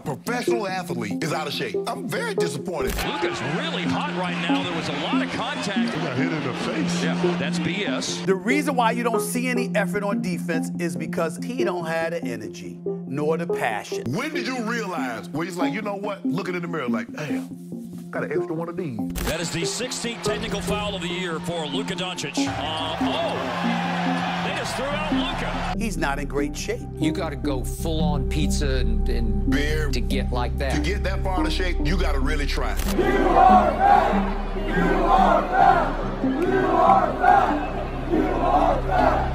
professional athlete is out of shape. I'm very disappointed. Luka's really hot right now. There was a lot of contact. He got hit in the face. Yeah, that's BS. The reason why you don't see any effort on defense is because he don't have the energy nor the passion. When did you realize where he's like, you know what? Looking in the mirror like, damn, got an extra one of these. That is the 16th technical foul of the year for Luka Doncic. They just threw out Luka. He's not in great shape. You got to go full-on pizza and beer to get like that. To get that far out of shape, you got to really try. You are fat! You are fat! You are fat! You are fat!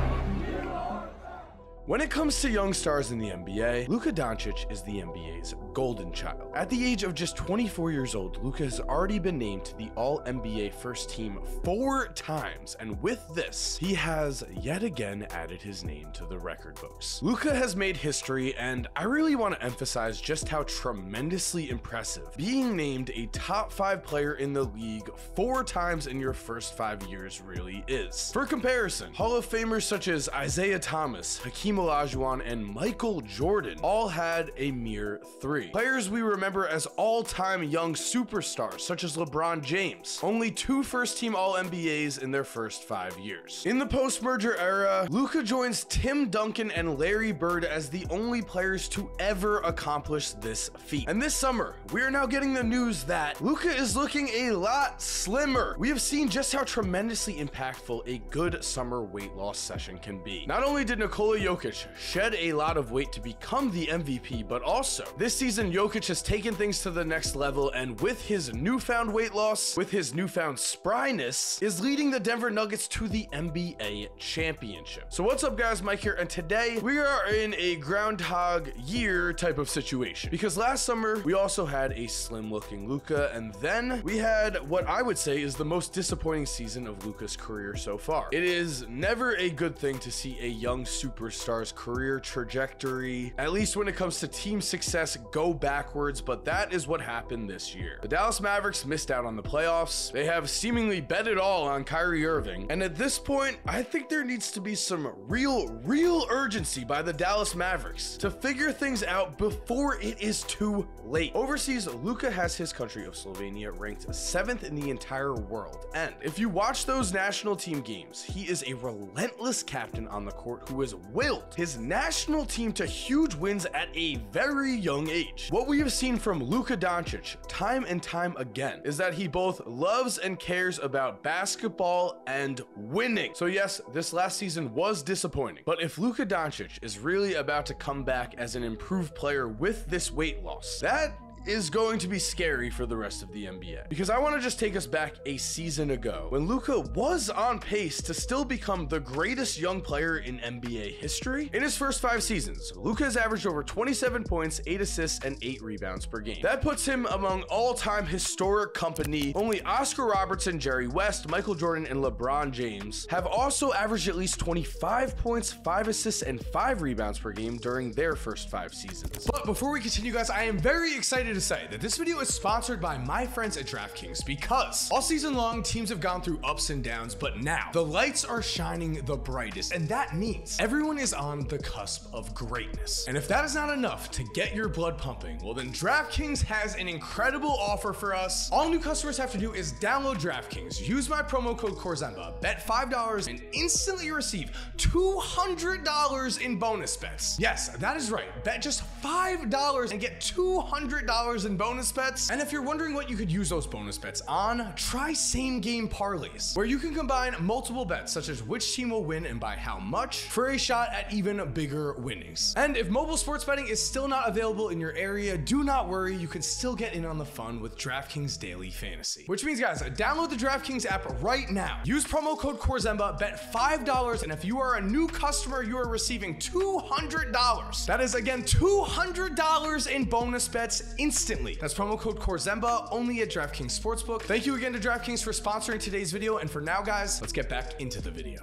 When it comes to young stars in the NBA, Luka Doncic is the NBA's golden child. At the age of just 24 years old, Luka has already been named to the All-NBA First Team 4 times, and with this, he has yet again added his name to the record books. Luka has made history, and I really want to emphasize just how tremendously impressive being named a top 5 player in the league 4 times in your first 5 years really is. For comparison, Hall of Famers such as Isaiah Thomas, Hakeem Olajuwon, and Michael Jordan all had a mere 3. Players we remember as all-time young superstars such as LeBron James, only 2 first-team All-NBAs in their first 5 years. In the post-merger era, Luka joins Tim Duncan and Larry Bird as the only players to ever accomplish this feat. And this summer, we are now getting the news that Luka is looking a lot slimmer. We have seen just how tremendously impactful a good summer weight loss session can be. Not only did Nikola Jokic shed a lot of weight to become the MVP, but also this season Jokic has taken things to the next level, and with his newfound weight loss, with his newfound spryness, is leading the Denver Nuggets to the NBA championship. So what's up guys, Mike here, and today we are in a Groundhog Year type of situation, because last summer we also had a slim looking Luka, and then we had what I would say is the most disappointing season of Luka's career so far. It is never a good thing to see a young superstar's career trajectory, at least when it comes to team success, go backwards, but that is what happened this year. The Dallas Mavericks missed out on the playoffs. They have seemingly bet it all on Kyrie Irving, and at this point I think there needs to be some real urgency by the Dallas Mavericks to figure things out before it is too late. Overseas, Luka has his country of Slovenia ranked 7th in the entire world, and if you watch those national team games, he is a relentless captain on the court who has willed his national team to huge wins at a very young age. What we have seen from Luka Doncic time and time again is that he both loves and cares about basketball and winning. So yes, this last season was disappointing, but if Luka Doncic is really about to come back as an improved player with this weight loss, that is going to be scary for the rest of the NBA. Because I want to just take us back a season ago when Luka was on pace to still become the greatest young player in NBA history. In his first 5 seasons, Luka has averaged over 27 points, 8 assists, and 8 rebounds per game. That puts him among all-time historic company. Only Oscar Robertson, Jerry West, Michael Jordan, and LeBron James have also averaged at least 25 points, 5 assists, and 5 rebounds per game during their first 5 seasons. But before we continue guys, I am very excited to say that this video is sponsored by my friends at DraftKings, because all season long teams have gone through ups and downs, but now the lights are shining the brightest, and that means everyone is on the cusp of greatness. And if that is not enough to get your blood pumping, well then DraftKings has an incredible offer for us. All new customers have to do is download DraftKings, use my promo code Corzemba, bet $5, and instantly receive $200 in bonus bets. Yes, that is right, bet just $5 and get $200 in bonus bets. And if you're wondering what you could use those bonus bets on, try same game parlays, where you can combine multiple bets such as which team will win and by how much for a shot at even bigger winnings. And if mobile sports betting is still not available in your area, do not worry, you can still get in on the fun with DraftKings Daily Fantasy. Which means guys, download the DraftKings app right now, use promo code Corzemba, bet $5, and if you are a new customer, you are receiving $200. That is again $200 in bonus bets instantly. That's promo code Corzemba only at DraftKings Sportsbook. Thank you again to DraftKings for sponsoring today's video, and for now guys, let's get back into the video.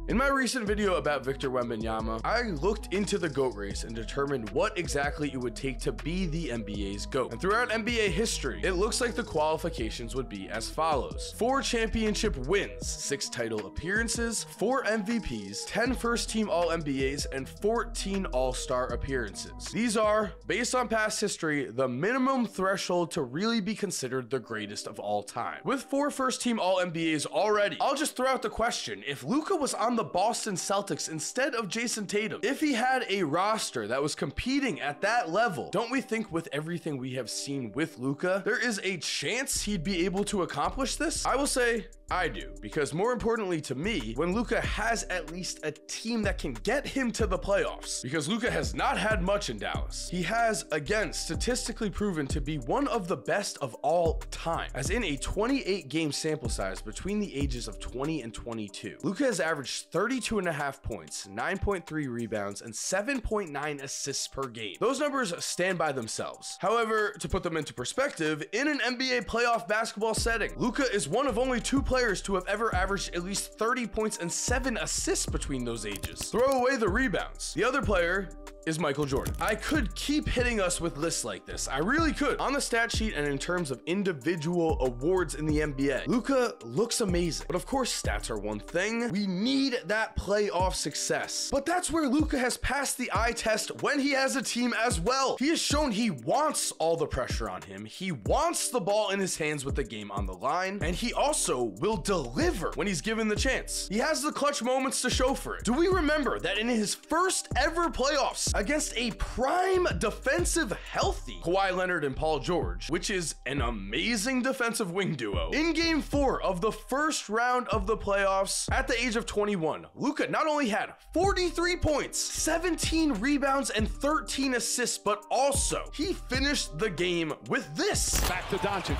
In my recent video about Victor Wembanyama, I looked into the GOAT race and determined what exactly it would take to be the NBA's GOAT. And throughout NBA history, it looks like the qualifications would be as follows: 4 championship wins, 6 title appearances, 4 MVPs, 10 first-team All-NBAs, and 14 All-Star appearances. These are, based on past history, the minimum threshold to really be considered the greatest of all time. With 4 first-team All-NBAs already, I'll just throw out the question: if Luka was on the Boston Celtics instead of Jason Tatum, if he had a roster that was competing at that level, don't we think with everything we have seen with Luka, there is a chance he'd be able to accomplish this? I will say I do, because more importantly to me, when Luka has at least a team that can get him to the playoffs, because Luka has not had much in Dallas. He has, again, statistically proven to be one of the best of all time, as in a 28-game sample size between the ages of 20 and 22. Luka has averaged 32.5 points, 9.3 rebounds, and 7.9 assists per game. Those numbers stand by themselves. However, to put them into perspective, in an NBA playoff basketball setting, Luka is one of only 2 players to have ever averaged at least 30 points and 7 assists between those ages. Throw away the rebounds. The other player is Michael Jordan. I could keep hitting us with lists like this. I really could. On the stat sheet and in terms of individual awards in the NBA, Luka looks amazing. But of course, stats are one thing. We need that playoff success. But that's where Luka has passed the eye test when he has a team as well. He has shown he wants all the pressure on him. He wants the ball in his hands with the game on the line. And he also will deliver when he's given the chance. He has the clutch moments to show for it. Do we remember that in his first ever playoffs against a prime defensive healthy Kawhi Leonard and Paul George, which is an amazing defensive wing duo, in game 4 of the first round of the playoffs at the age of 21, Luka not only had 43 points, 17 rebounds, and 13 assists, but also he finished the game with this. Back to Doncic.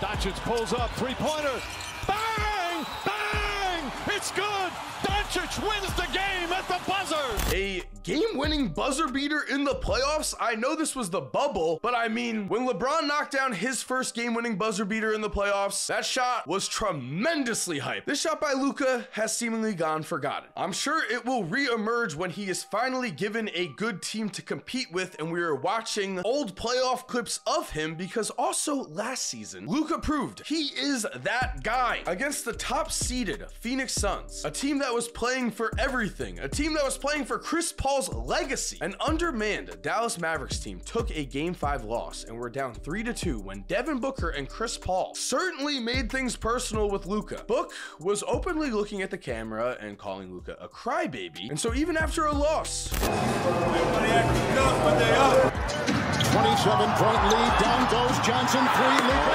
Doncic pulls up, 3-pointer. Bang! Bang! It's good! Doncic wins the game at the buzzer! A game-winning buzzer beater in the playoffs? I know this was the bubble, but I mean, when LeBron knocked down his first game-winning buzzer beater in the playoffs, that shot was tremendously hyped. This shot by Luka has seemingly gone forgotten. I'm sure it will re-emerge when he is finally given a good team to compete with and we are watching old playoff clips of him, because also last season, Luka proved he is that guy against the top-seeded Phoenix Suns, a team that was playing for everything, a team that was playing for Chris Paul's legacy. An undermanned Dallas Mavericks team took a Game 5 loss and were down 3-2 when Devin Booker and Chris Paul certainly made things personal with Luka. Book was openly looking at the camera and calling Luka a crybaby, and so even after a loss, 27-point lead, down goes Johnson, 3, Luka,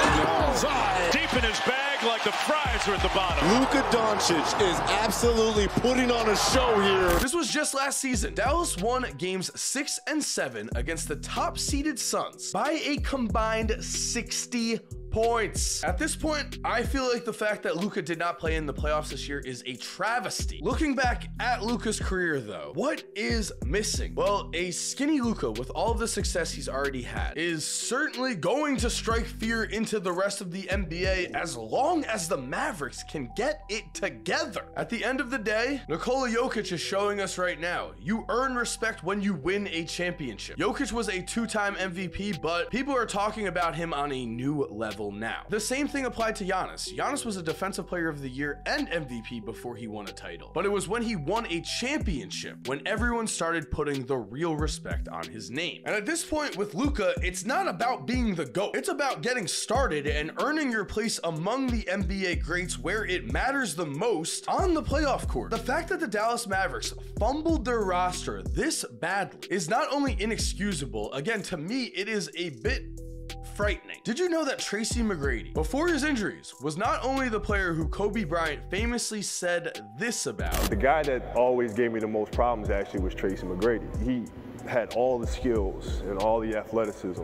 Deep in his bag like the fries are at the bottom. Luka Doncic is absolutely putting on a show here. This was just last season. Dallas won games 6 and 7 against the top-seeded Suns by a combined 60 points. At this point, I feel like the fact that Luka did not play in the playoffs this year is a travesty. Looking back at Luka's career though, what is missing? Well, a skinny Luka with all of the success he's already had is certainly going to strike fear into the rest of the NBA as long as the Mavericks can get it together. At the end of the day, Nikola Jokic is showing us right now, you earn respect when you win a championship. Jokic was a 2-time MVP, but people are talking about him on a new level now. The same thing applied to Giannis. Giannis was a defensive player of the year and MVP before he won a title. But it was when he won a championship when everyone started putting the real respect on his name. And at this point with Luka, it's not about being the GOAT. It's about getting started and earning your place among the NBA greats where it matters the most on the playoff court. The fact that the Dallas Mavericks fumbled their roster this badly is not only inexcusable, again, to me, it is a bit frightening. Did you know that Tracy McGrady, before his injuries, was not only the player who Kobe Bryant famously said this about? The guy that always gave me the most problems actually was Tracy McGrady. He had all the skills and all the athleticism,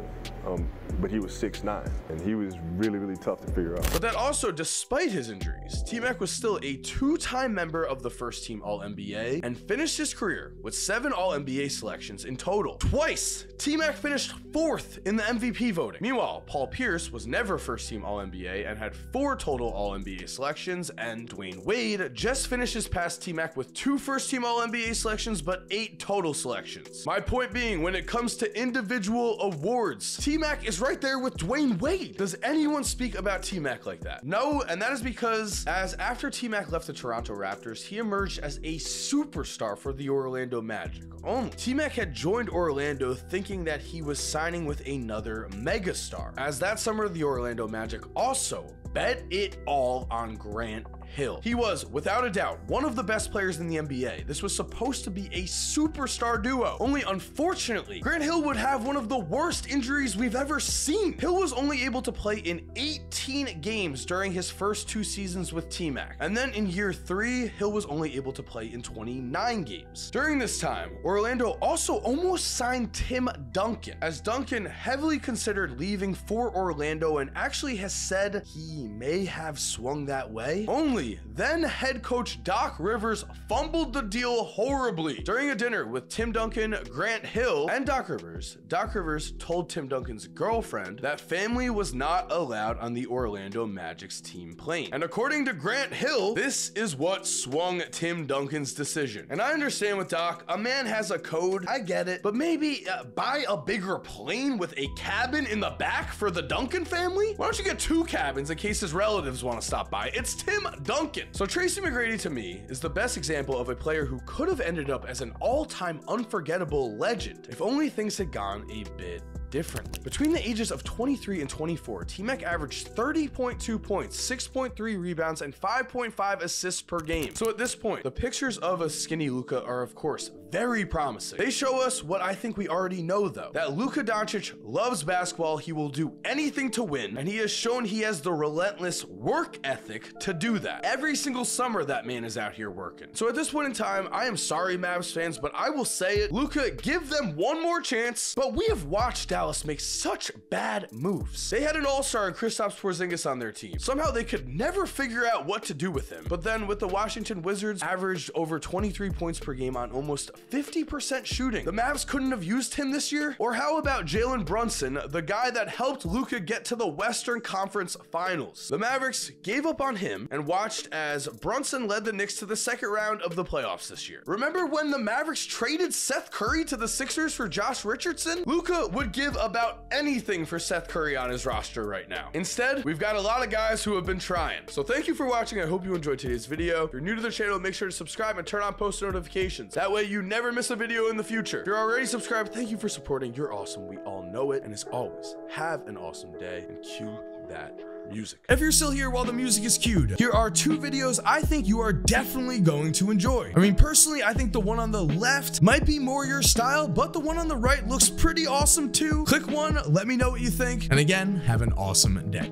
but he was 6'9", and he was really, really tough to figure out. But that also, despite his injuries, T-Mac was still a 2-time member of the first team All-NBA and finished his career with 7 All-NBA selections in total. Twice, T-Mac finished 4th in the MVP voting. Meanwhile, Paul Pierce was never first team All-NBA and had 4 total All-NBA selections, and Dwayne Wade just finishes past T-Mac with 2 first team All-NBA selections but 8 total selections. My point being, when it comes to individual awards, T-Mac is right there with Dwayne Wade. Does anyone speak about T-Mac like that? No, and that is because after T-Mac left the Toronto Raptors, he emerged as a superstar for the Orlando Magic. Only T-Mac had joined Orlando thinking that he was signing with another megastar, as that summer the Orlando Magic also bet it all on Grant Hill. He was, without a doubt, one of the best players in the NBA. This was supposed to be a superstar duo. Only unfortunately, Grant Hill would have one of the worst injuries we've ever seen. Hill was only able to play in 18 games during his first 2 seasons with T-Mac. And then in year 3, Hill was only able to play in 29 games. During this time, Orlando also almost signed Tim Duncan, as Duncan heavily considered leaving for Orlando and actually has said he may have swung that way. Only then head coach Doc Rivers fumbled the deal horribly. During a dinner with Tim Duncan, Grant Hill, and Doc Rivers told Tim Duncan's girlfriend that family was not allowed on the Orlando Magic's team plane. And according to Grant Hill, this is what swung Tim Duncan's decision. And I understand with Doc, a man has a code, I get it, but maybe buy a bigger plane with a cabin in the back for the Duncan family? Why don't you get 2 cabins in case his relatives want to stop by? It's Tim Duncan. So Tracy McGrady to me is the best example of a player who could have ended up as an all-time unforgettable legend if only things had gone a bit differently. Between the ages of 23 and 24, T-Mac averaged 30.2 points, 6.3 rebounds, and 5.5 assists per game. So at this point, the pictures of a skinny Luka are of course very promising. They show us what I think we already know though, that Luka Doncic loves basketball, he will do anything to win, and he has shown he has the relentless work ethic to do that. Every single summer that man is out here working. So at this point in time, I am sorry Mavs fans, but I will say it, Luka, give them one more chance. But we have watched Dallas make such bad moves. They had an all-star in Kristaps Porzingis on their team. Somehow they could never figure out what to do with him. But then with the Washington Wizards, averaged over 23 points per game on almost 50% shooting. The Mavs couldn't have used him this year? Or how about Jalen Brunson, the guy that helped Luka get to the Western Conference Finals? The Mavericks gave up on him and watched as Brunson led the Knicks to the 2nd round of the playoffs this year. Remember when the Mavericks traded Seth Curry to the Sixers for Josh Richardson? Luka would give about anything for Seth Curry on his roster right now. Instead, we've got a lot of guys who have been trying. So thank you for watching. I hope you enjoyed today's video. If you're new to the channel, make sure to subscribe and turn on post notifications. That way you never miss a video in the future. If you're already subscribed, thank you for supporting. You're awesome. We all know it. And as always, have an awesome day and cue that music. If you're still here while the music is cued, here are 2 videos I think you are definitely going to enjoy. I mean, personally, I think the one on the left might be more your style, but the one on the right looks pretty awesome too. Click one, let me know what you think, and again, have an awesome day.